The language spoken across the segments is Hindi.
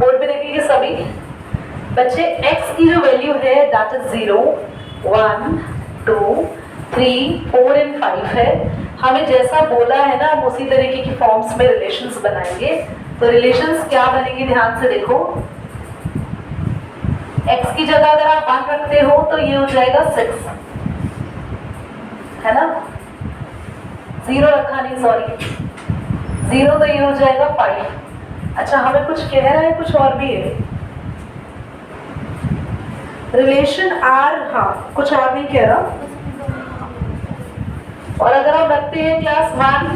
बोर्ड पे देखेंगे सभी बच्चे। x की जो वैल्यू है दैट इज 0, 1, 2, 3, 4 एंड 5 है। हमें जैसा बोला है ना हम उसी तरीके की फॉर्म्स में रिलेशंस बनाएंगे। तो रिलेशंस क्या बनेंगे ध्यान से देखो। x की जगह अगर आप 1 रखते हो तो ये हो जाएगा 6, है ना। 0 रखा नहीं, सॉरी 0, तो ये हो जाएगा 5। अच्छा हमें कुछ कह रहा है, कुछ और भी है रिलेशन आर, हाँ कुछ और नहीं कह रहा। और अगर हम रखते हैं क्लास 1,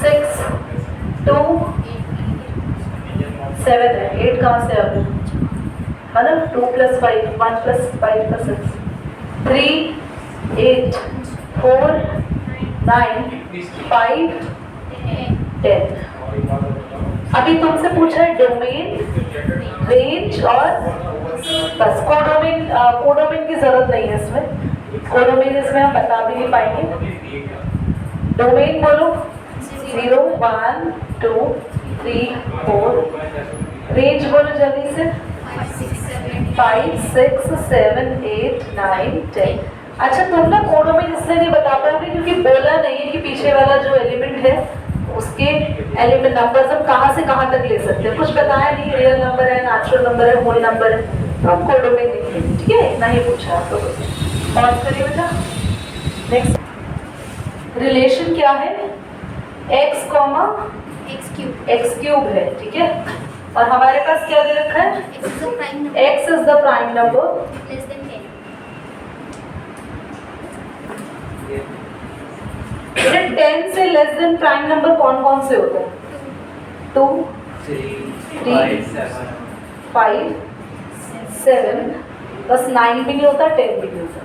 6, 2, 7 है, 8 कहाँ से आ गया, है ना। 2 + 5, 1 + 5 + 6, 3, 8, 4, 9, 5, 10। अभी तुमसे पूछा है डोमेन, रेंज और बस। कोडोमेन की जरूरत नहीं है इसमें, कोडोमेन इसमें हम बता भी नहीं पाएंगे। डोमेन बोलो 0, 1, 2, 3, 4। रेंज बोलो जल्दी से 5, 6, 7, 8, 9, 10। अच्छा तुम ना कोडोमेन इसलिए नहीं बता पाओगे क्योंकि बोला नहीं है कि पीछे वाला जो एलिमेंट है उसके एलिमेंट नंबर्स हम कहाँ से कहाँ तक ले सकते हैं, कुछ बताया नहीं। रियल नंबर है, नेचुरल नंबर है, होल नंबर है, तो हम कोडोमेन नहीं है, ठीक है। इतना ही पूछा तो पॉज करिए बेटा। नेक्स्ट रिलेशन क्या है, x, x³ है, ठीक है। और हमारे पास क्या दे रखा है, x is the prime number. 10 से लेस देन प्राइम नंबर कौन कौन से होते हैं, 2, 3, 5, 7, बस 9 भी नहीं होता, 10 भी नहीं होता।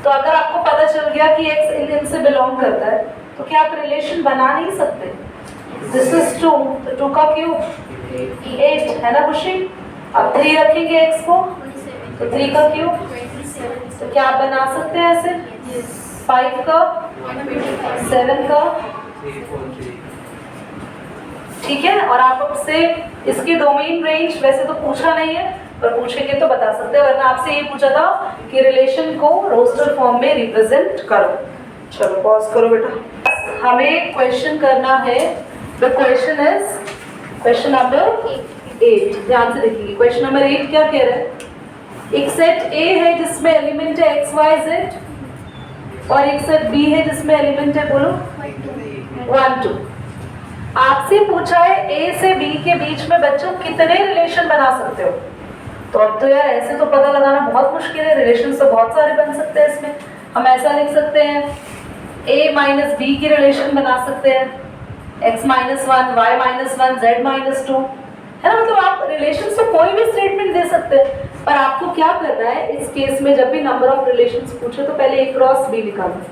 तो अगर आपको पता चल गया कि x इन से बिलोंग करता है तो क्या आप रिलेशन बना नहीं सकते। दिस इज 2, तो 2 का क्यूब 8 है ना खुशी। अब 3 रखेंगे x को तो 3 का क्यूब, तो क्या आप बना सकते हैं ऐसे, 5 का, 7 का, ठीक है। और आप आपसे इसके डोमेन रेंज वैसे तो पूछा नहीं है पर पूछेंगे तो बता सकते हैं, वरना आपसे ये पूछा था कि रिलेशन को रोस्टर फॉर्म में रिप्रेजेंट करो। चलो पॉज करो बेटा, हमें क्वेश्चन करना है। The question is question number 8। ध्यान से देखिए क्वेश्चन नंबर 8 क्या कह रहा है। एक सेट A है जिसमें एलिमेंट है x, y, z और एक सेट B है जिसमें एलिमेंट है बोलो 1, 2। आपसे पूछा है A से B के बीच में बच्चों कितने रिलेशन बना सकते हो। तो अब तो यार ऐसे तो पता लगाना बहुत मुश्किल है, रिलेशन तो बहुत सारे बन सकते हैं। इसमें हम ऐसा लिख सकते हैं A माइनस B की रिलेशन बना सकते हैं, x -1, y -1, z -2, है ना। मतलब आप रिलेशन से कोई भी स्टेटमेंट दे सकते हैं, पर आपको क्या करना है इस केस में जब भी नंबर ऑफ रिलेशंस पूछे तो पहले A क्रॉस B निकालना।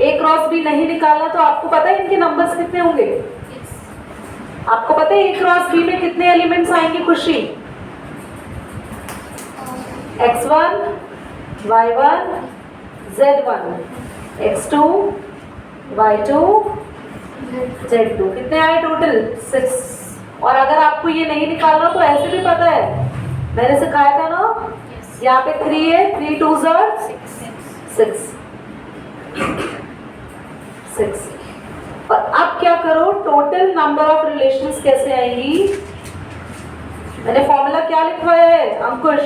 A क्रॉस B नहीं निकालना तो आपको पता है इनके नंबर्स कितने होंगे, आपको पता है A क्रॉस B में कितने एलिमेंट्स आएंगे खुशी, x1, y1, z1, x2, y2, z2, कितने आए टोटल 6। और अगर आपको ये नहीं निकालना तो ऐसे भी पता है, मैंने सिखाया था ना, यहाँ पे 3 है, 3 2s are 6। और अब क्या करो, टोटल नंबर ऑफ रिलेशंस कैसे आएंगी। मैंने फॉर्मूला क्या लिखवाया है अंकुश,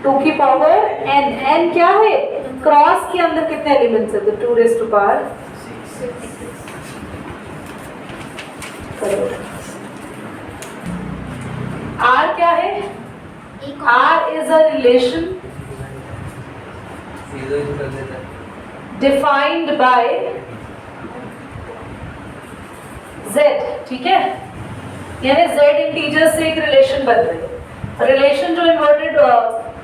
2 की पावर n। n क्या है, क्रॉस के अंदर कितने एलिमेंट्स है, तो 2 raised to power 6। R क्या है, R is a relation defined by Z, ठीक है। यानी Z इंटीजर से एक रिलेशन बन रही है। रिलेशन जो इन्वर्टेड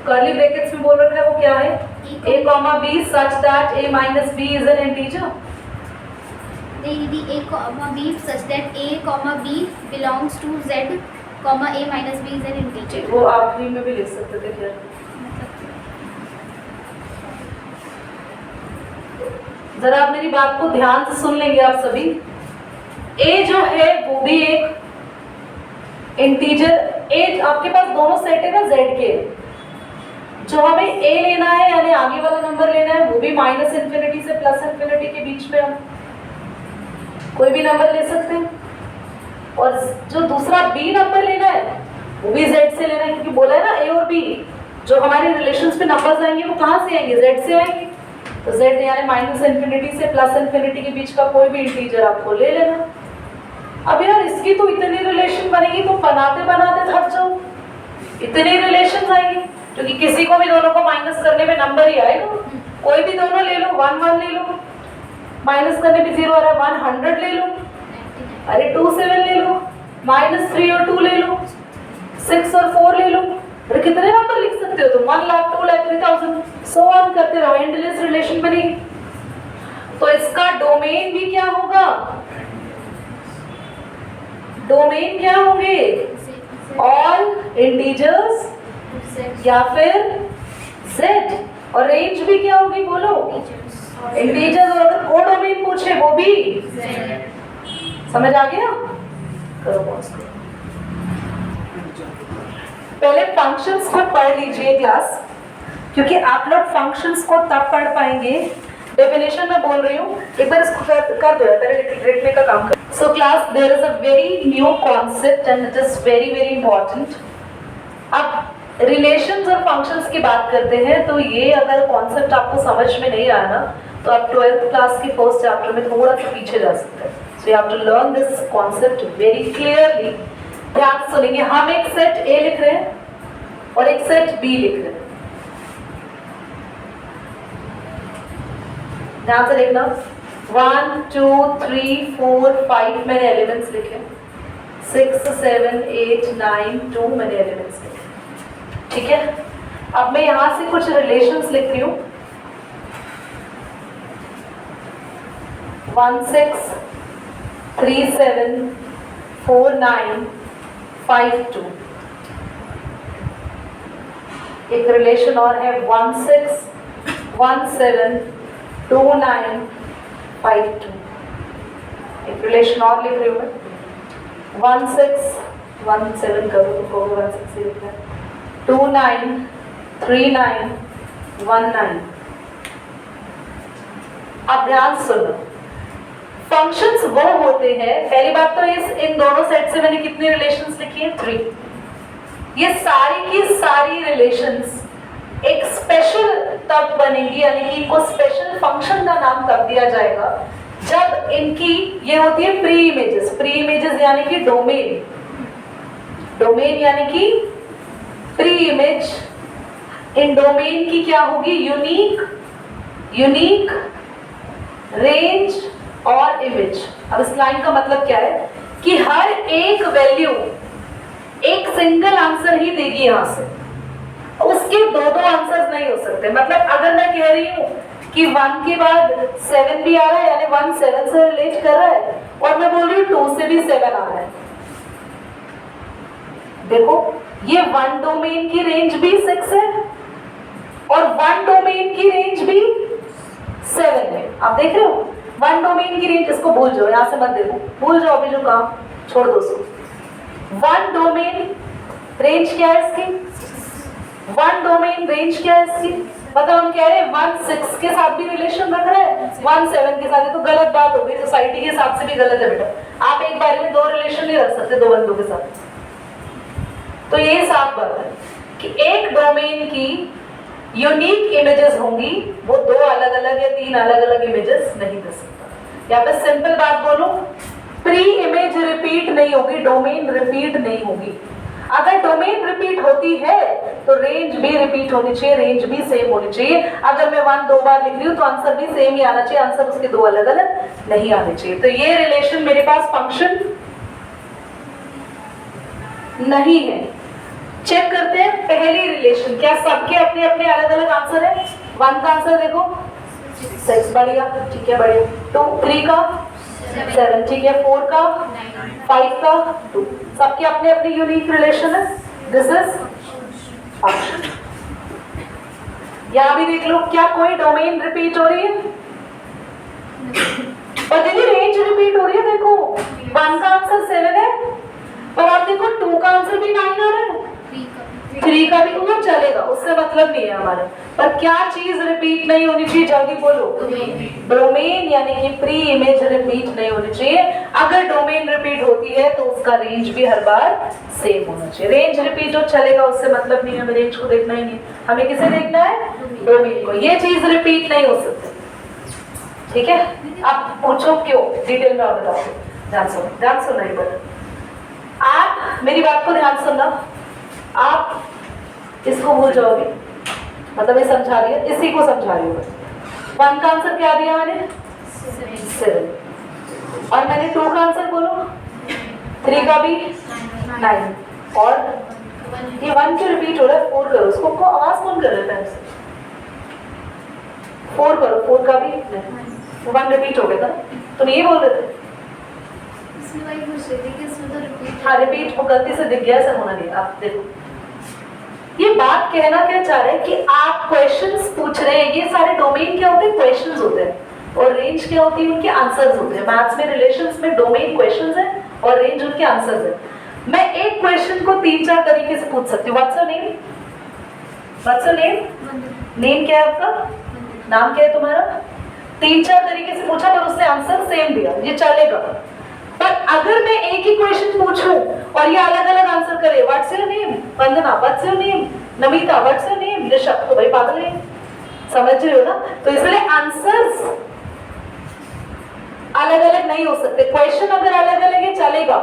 कर्ली ब्रैकेट्स में बोल रखा है वो क्या है, A, B such that A minus B is an integer। दीदी A, B such that A, B belongs to Z, A minus B is an integer। वो आप भी में भी लिख सकते थे क्या, जरा आप मेरी बात को ध्यान से सुन लेंगे आप सभी। A जो है वो भी एक इंटीजर ए, आपके पास दोनों सेट है ना z के, जो हमें a लेना है यानी आगे वाला नंबर लेना है वो भी माइनस इन्फिनिटी से प्लस इन्फिनिटी के बीच में हम कोई भी नंबर ले सकते हैं, और जो दूसरा b नंबर लेना है वो भी z से लेना है, क्योंकि बोला है ना a और b जो हमारे रिलेशंस पे नंबर्स आएंगे वो कहाँ से आएंगे, z से आएंगे। तो z यानी माइनस इन्फिनिटी से प्लस इन्फिनिटी के बीच का कोई भी इंटीजर आपको ले लेना। अब यार इसकी तो इतनी रिलेशन बनेगी तो बनाते बनाते थक जाओ, इतनी रिलेशन आएंगी, क्योंकि किसी को भी दोनों को माइनस करने में नंबर ही आएगा, कोई भी दोनों ले लो, 1 1 ले लो, माइनस करने में 0 आ रहा है 100 ले लो, अरे 2 7 ले लो, -3 और 2 ले लो, 6 और 4 ले लो, अरे कितने नंबर लिख सकते हो तुम, 1 लाख 2 लाख 3000 सो ऑन करते रहो, एंडलेस रिलेशन बनेगी। तो इसका डोमेन भी क्या होगा, डोमेन क्या होंगे, ऑल इंटीजर्स या फिर z, और रेंज भी क्या होगी बोलो, इंटीजर्स, और अगर कोडोमेन पूछे वो भी समझ आ गया। करो पॉज करो, पहले फंक्शंस को पढ़ लीजिए क्लास, क्योंकि आप लोग फंक्शंस को तब पढ़ पाएंगे, डेफिनेशन में बोल रही हूँ, एक बार इसको कर दो यार, पहले लिखने का काम कर। So class there is a very new concept and it is very very important. अब रिलेशंस और फंक्शंस की बात करते हैं, तो ये अगर कॉन्सेप्ट आपको समझ में नहीं आया ना, तो आप 12th क्लास के फर्स्ट चैप्टर में थोड़ा सा पीछे जा सकते हैं। So you have to learn this concept very clearly. ध्यान सुनेंगे, हम एक सेट A लिख रहे हैं और एक सेट B लिख रहे हैं, ध्यान से देखना, 1 2 3 4 5 मैंने एलिमेंट्स लिखे, 6 7 8 9 2 मैंने एलिमेंट्स लिखे, ठीक है। अब मैं यहां से कुछ रिलेशंस लिख रही हूं, 1 6 3 7 4 9 5 2। एक रिलेशन और है 1 6 1 7 2 9 5 2। एक रिलेशन और लिख रही हूं मैं, 1 6 1 7 करो तो 1 6 लिख रहा है, 2 9 3 9 1 9। अब ध्यान सुनो, फंक्शंस वो होते हैं, पहली बात तो इन दोनों सेट से मैंने कितनी रिलेशंस लिखी है, 3। ये सारी की सारी रिलेशंस एक स्पेशल तब बनेगी, यानी कि इनको स्पेशल फंक्शन का नाम तब दिया जाएगा जब इनकी ये होती है प्री इमेजेस। प्री इमेजेस यानी कि डोमेन, डोमेन यानी कि प्री इमेज। इन डोमेन की क्या होगी, यूनिक रेंज और इमेज। अब इस लाइन का मतलब क्या है कि हर एक वैल्यू एक सिंगल आंसर ही देगी, यहां से उसके दो आंसर्स नहीं हो सकते। मतलब अगर मैं कह रही हूं कि 1 के बाद 7 भी आ रहा है, यानी 1 7 से रिलेट कर रहा है, और मैं बोल रही हूँ 2 से भी 7 आ रहा है, देखो ये 1 डोमेन की रेंज भी 6 है और 1 डोमेन की रेंज भी 7 है। आप देख रहे हो, 1 डोमेन की रेंज, इसको भूल जाओ, यहां से मत देखो, भूल जाओ अभी जो काम, छोड़ दो उसको। 1 डोमेन रेंज क्या है इसकी, 1 डोमेन रेंज क्या है इसकी, मतलब हम कह रहे हैं 1 6 के साथ भी रिलेशन रख रहे हैं, 1 7 के साथ, ये तो गलत बात हो गई, सोसाइटी के हिसाब से भी गलत है बेटा। आप एक बार में 2 रिलेशन नहीं रख सकते 2 बंदों के साथ। तो ये साफ बात है कि एक डोमेन की यूनिक इमेजेस होंगी, वो 2 अलग अलग या 3 अलग अलग इमेजेस नहीं दे सकता। या फिर सिंपल बात बोलो, प्री इमेज रिपीट नहीं होगी, डोमेन रिपीट नहीं होगी। अगर डोमेन रिपीट होती है तो रेंज भी रिपीट होनी चाहिए, रेंज भी सेम होनी चाहिए। अगर मैं 1 2 बार लिख रही हूँ तो आंसर भी सेम ही आना चाहिए, आंसर उसके 2 अलग अलग नहीं आने चाहिए। तो ये रिलेशन मेरे पास फंक्शन नहीं है। चेक करते हैं पहली रिलेशन, क्या सबके अपने अपने अलग अलग आंसर है। 1 का आंसर देखो 6, बढ़िया, ठीक है, बढ़िया। 2 3 का 7, ठीक है, 4 का 5 का 2, सबके अपने अपने यूनिक रिलेशन है। This is function. यहां भी देख लो, क्या कोई डोमेन रिपीट हो रही है, और दीदी रेंज रिपीट हो रही है। देखो 1 का आंसर 7 है, और आप देखो 2 का 3 का भी वो चलेगा, उससे मतलब नहीं है हमारा। पर क्या चीज रिपीट नहीं होनी चाहिए, जल्दी बोलो। डोमेन यानी कि प्री इमेज रिपीट नहीं होनी चाहिए। अगर डोमेन रिपीट होती है तो उसका रेंज भी हर बार सेम होना चाहिए। रेंज रिपीट हो चलेगा, उससे मतलब नहीं है, हमें रेंज को देखना ही नहीं, हमें किसे देखना है, डोमेन को। ये चीज रिपीट नहीं हो सकती, ठीक है। अब पूछो क्यों, डिटेल में और बताओ। ध्यान सुनना ही बोलो। आप मेरी बात को ध्यान सुनना, आप इसको भूल जाओगे, मतलब ये समझा रही है, इसी को समझा रही हूँ। 1 का आंसर क्या दिया मैंने, 7, और मैंने 2 का आंसर बोलो, 3 का भी 9, और ये 1 क्यों रिपीट हो रहा है, 4 करो। उसको आवाज कौन कर रहा है, 4 करो, 4 का भी 1 रिपीट हो गया था, तुम ये बोल रहे थे। हाँ रिपीट, वो गलती से दिख गया, ऐसा होना नहीं। आप देखो, ये बात कहना क्या चाह रहे हैं कि आप क्वेश्चंस पूछ रहे हैं, ये सारे डोमेन क्या होते हैं, क्वेश्चंस होते हैं, और रेंज क्या होती है, उनके आंसर्स होते हैं। मैथ्स में रिलेशंस में डोमेन क्वेश्चंस है और रेंज उनके आंसर्स है। मैं एक क्वेश्चन को 3-4 तरीके से पूछ सकती हूँ। What's your name, what's your name, name क्या है आपका, नाम क्या है तुम्हारा। 3-4 तरीके से पूछा पर उसने आंसर सेम दिया, ये चलेगा। पर अगर मैं एक ही क्वेश्चन पूछूं और ये अलग अलग आंसर करे, what's your name Vandana, what's your name Namita, what's your name Rishabh, तो भाई पागल है, समझ रहे हो ना। तो इसलिए आंसर्स अलग अलग नहीं हो सकते। क्वेश्चन अगर अलग अलग है चलेगा,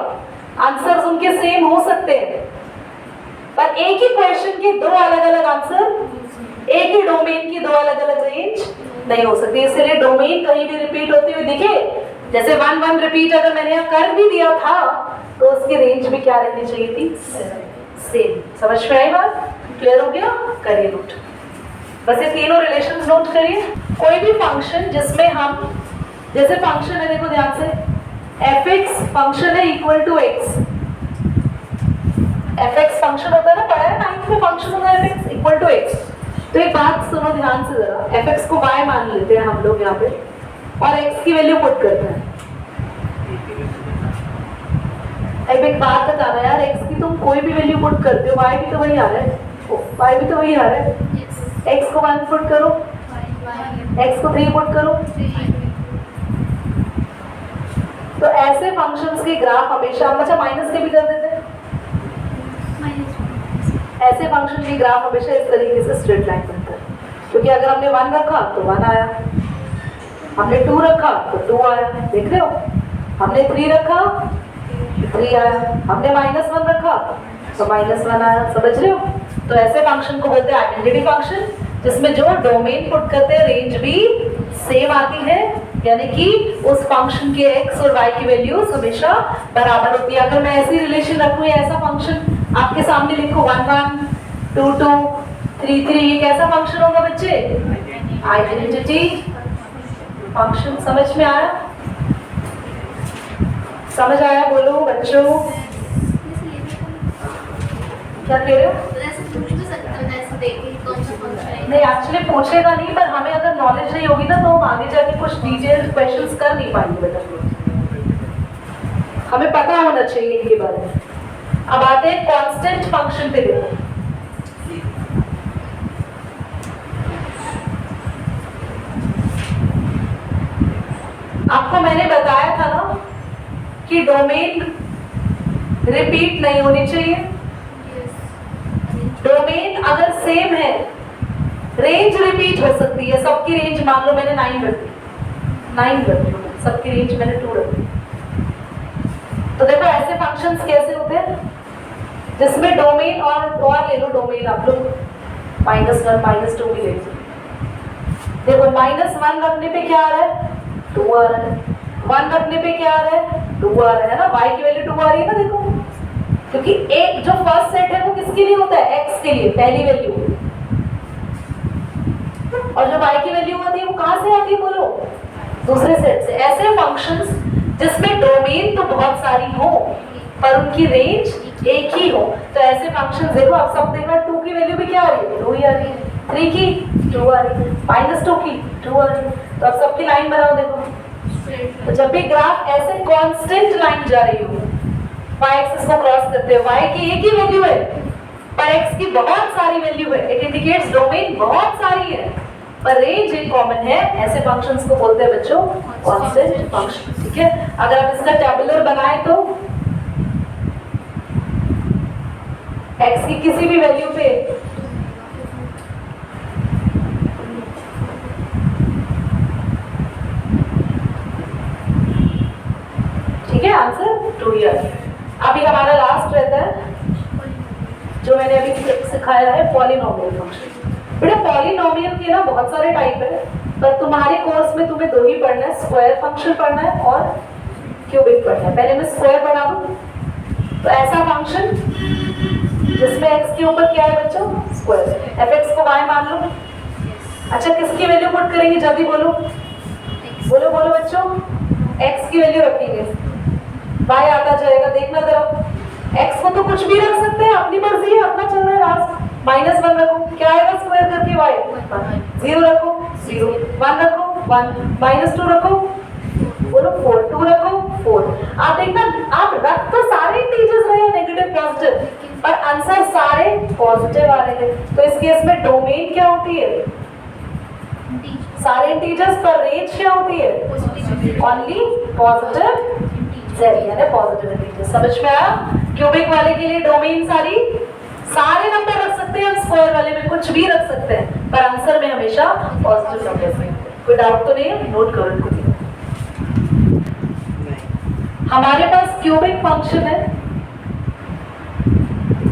आंसर्स उनके सेम हो सकते हैं, पर एक ही क्वेश्चन के 2 अलग अलग आंसर, एक ही डोमेन की 2 अलग अलग रेंज नहीं हो सकती। इसलिए डोमेन कहीं भी रिपीट होती हुई दिखे, जैसे 1 रिपीट अगर मैंने यहाँ कर भी दिया था तो उसकी रेंज भी क्या रहनी चाहिए थी, सेम। समझ में आई बात, क्लियर हो गया, करिए नोट। बस ये तीनों रिलेशंस नोट करिए। कोई भी फंक्शन जिसमें हम, जैसे फंक्शन है, देखो ध्यान से, fx फंक्शन है equal to x, fx function होता है ना, पढ़ा है 9th में, फंक्शन होता है fx इक्वल टू x। तो एक बात सुनो ध्यान से जरा, fx को y मान लेते हैं हम लोग यहाँ पे, और x की वैल्यू पुट करते हैं। अब एक बात बताना यार, x की तुम कोई भी वैल्यू पुट करते हो, y भी तो वही आ रहा है, y भी तो वही आ रहा है। x को 1 पुट करो, x को 3 पुट करो। तो ऐसे फंक्शंस के ग्राफ हमेशा, हम अच्छा माइनस के भी कर देते हैं, ऐसे फंक्शन के ग्राफ हमेशा इस तरीके से स्ट्रेट लाइन बनता है। क्योंकि अगर हमने 1 रखा तो 1 आया, हमने 2 रखा तो 2 आया, देख रहे हो, हमने 3 रखा 3 आया, हमने -1 रखा तो -1 आया, समझ रहे हो। तो ऐसे फंक्शन को बोलते हैं आइडेंटिटी फंक्शन, जिसमें जो डोमेन पुट करते हैं रेंज भी सेम आती है, यानी कि उस फंक्शन के x और y की वैल्यूज हमेशा बराबर होती है। अगर मैं ऐसी रिलेशन रखूं या ऐसा फंक्शन आपके सामने लिखूं 1 1 2 2 3 3, ये कैसा फंक्शन होगा बच्चे, आइडेंटिटी फंक्शन। समझ में आया, समझ आया, बोलो बच्चों, क्या कह रहे हो। नहीं एक्चुअली पूछेगा नहीं, पर हमें अगर नॉलेज नहीं होगी ना तो हम आगे जाके कुछ डिटेल क्वेश्चंस कर नहीं पाएंगे बेटा, हमें पता होना चाहिए इनके बारे में। अब आते हैं कांस्टेंट फंक्शन पे। देखो आपको मैंने बताया था ना कि डोमेन रिपीट नहीं होनी चाहिए। डोमेन अगर सेम है, रेंज रिपीट हो सकती है। सबकी रेंज मान लो मैंने 9 रखी, 9 रखी, सबकी रेंज मैंने 2 रखी। तो देखो ऐसे फंक्शंस कैसे होते हैं जिसमें डोमेन और ले लो डोमेन आप लोग, -1 -2 भी ले लो। देखो -1 रखने पे क्या आ रहा है, 2 आ रहा है, 1 रखने पे क्या आ रहा है, 2 आ रहा है ना, y की वैल्यू 2 आ रही है ना। देखो क्योंकि एक जो फर्स्ट सेट है वो किसके लिए होता है, x के लिए पहली वैल्यू, और जो y की वैल्यू आती है वो कहां से आती है बोलो, दूसरे सेट से। ऐसे फंक्शंस जिसमें डोमेन तो बहुत सारी हो पर उनकी रेंज एक ही हो, तो ऐसे फंक्शंस देखो आप सब देखना, 2 की वैल्यू भी क्या आ रही है, 2 ही आ रही है, 3 की 2 आ रही है, -2 की 2 आ रही है। तो आप सबकी लाइन बनाओ। देखो तो जब भी ग्राफ ऐसे कांस्टेंट लाइन जा रही हो, y एक्सिस को क्रॉस करते हो, y की एक ही वैल्यू है पर x की बहुत सारी वैल्यू है, इट इंडिकेट्स डोमेन बहुत सारी है पर रेंज एक कॉमन है, ऐसे फंक्शंस को बोलते हैं बच्चों कांस्टेंट फंक्शन। ठीक है, अगर आप इसका टेबुलर बनाए तो x की किसी भी वैल्यू पे ठीक है, आंसर 2 ईयर। अभी हमारा लास्ट रहता है जो मैंने अभी सिखाया है पॉलिनोमियल फंक्शन। बेटा पॉलिनोमियल के ना बहुत सारे टाइप है पर तुम्हारे कोर्स में तुम्हें 2 ही पढ़ना है, स्क्वायर फंक्शन पढ़ना है और क्यूबिक पढ़ना है। पहले मैं स्क्वायर पढ़ा दूं। तो ऐसा फंक्शन जिसमें x के ऊपर क्या है बच्चों स्क्वायर, fx को y मान लो। अच्छा किसकी वैल्यू पुट करेंगे जल्दी बोलो, बोलो बोलो बच्चों, x की वैल्यू रखेंगे, y आता जाएगा। देखना जरा, x को तो कुछ भी रख सकते हैं, अपनी मर्जी है, अपना चल रहा है राज। -1 रखो, क्या आएगा स्क्वायर करके y, 0 रखो 0, 1 रखो 1, -2 रखो, बोलो 4, 2 रखो 4। आप देखना आप रख तो सारे इंटीजर्स रहे हैं नेगेटिव पॉजिटिव पर आंसर सारे पॉजिटिव आ रहे हैं। तो इस केस में डोमेन क्या होती है, सारे इंटीजर्स पर रेंज क्या होती है, ओनली पॉजिटिव z यानी पॉजिटिव इंटीजर। समझ में आया? क्यूबिक वाले के लिए डोमेन सारे नंबर रख सकते हैं, हम स्क्वायर वाले में कुछ भी रख सकते हैं पर आंसर में हमेशा पॉजिटिव नंबर है। कोई डाउट तो नहीं है? नोट करो इनको। हमारे पास क्यूबिक फंक्शन है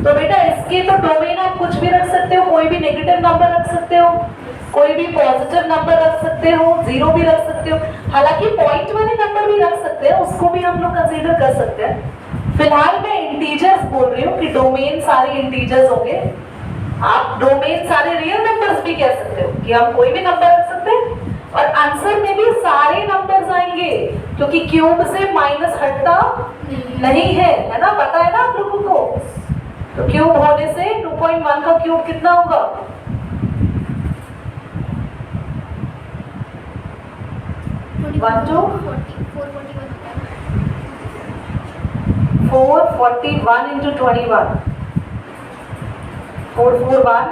तो बेटा इसके तो डोमेन आप कुछ भी रख सकते हो, कोई भी नेगेटिव नंबर रख सकते हो, कोई भी पॉजिटिव नंबर रख सकते हो, 0 भी रख सकते हो, हालांकि पॉइंट वाले नंबर भी रख सकते हैं, उसको भी हम लोग कंसीडर कर सकते हैं। फिलहाल मैं इंटीजर्स बोल रही हूँ कि डोमेन सारे इंटीजर्स होंगे। आप डोमेन सारे रियल नंबर्स भी कह सकते हो कि हम कोई भी नंबर रख सकते हैं और आंसर में भी सारे नंबर्स आएंगे क्योंकि क्यूब से माइनस हटता नहीं है ना, पता है ना आप लोगों को। तो क्यूब होने से 2.1 का क्यूब कितना होगा, 441 into 21, 441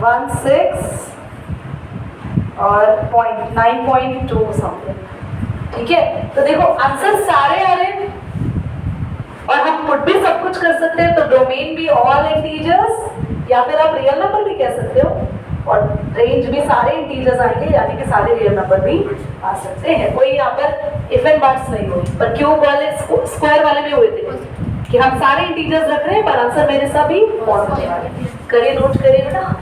16 और 9.2 समथिंग। ठीक है, तो देखो आंसर सारे आ रहे हैं और हम पुट भी सब कुछ कर सकते हैं। तो डोमेन भी ऑल इंटीजर्स या फिर आप रियल नंबर भी कह सकते हो और रेंज भी सारे इंटीजर्स आएंगे यानी कि सारे रियल नंबर भी आ सकते हैं। कोई यहाँ पर इफ एंड बट्स नहीं हुई, पर क्यूब वाले स्क्वायर वाले में हुए थे कि हम सारे इंटीजर्स रख रहे हैं पर आंसर मेरे सभी पॉजिटिव आ रहे हैं। करिए, नोट करिए बेटा।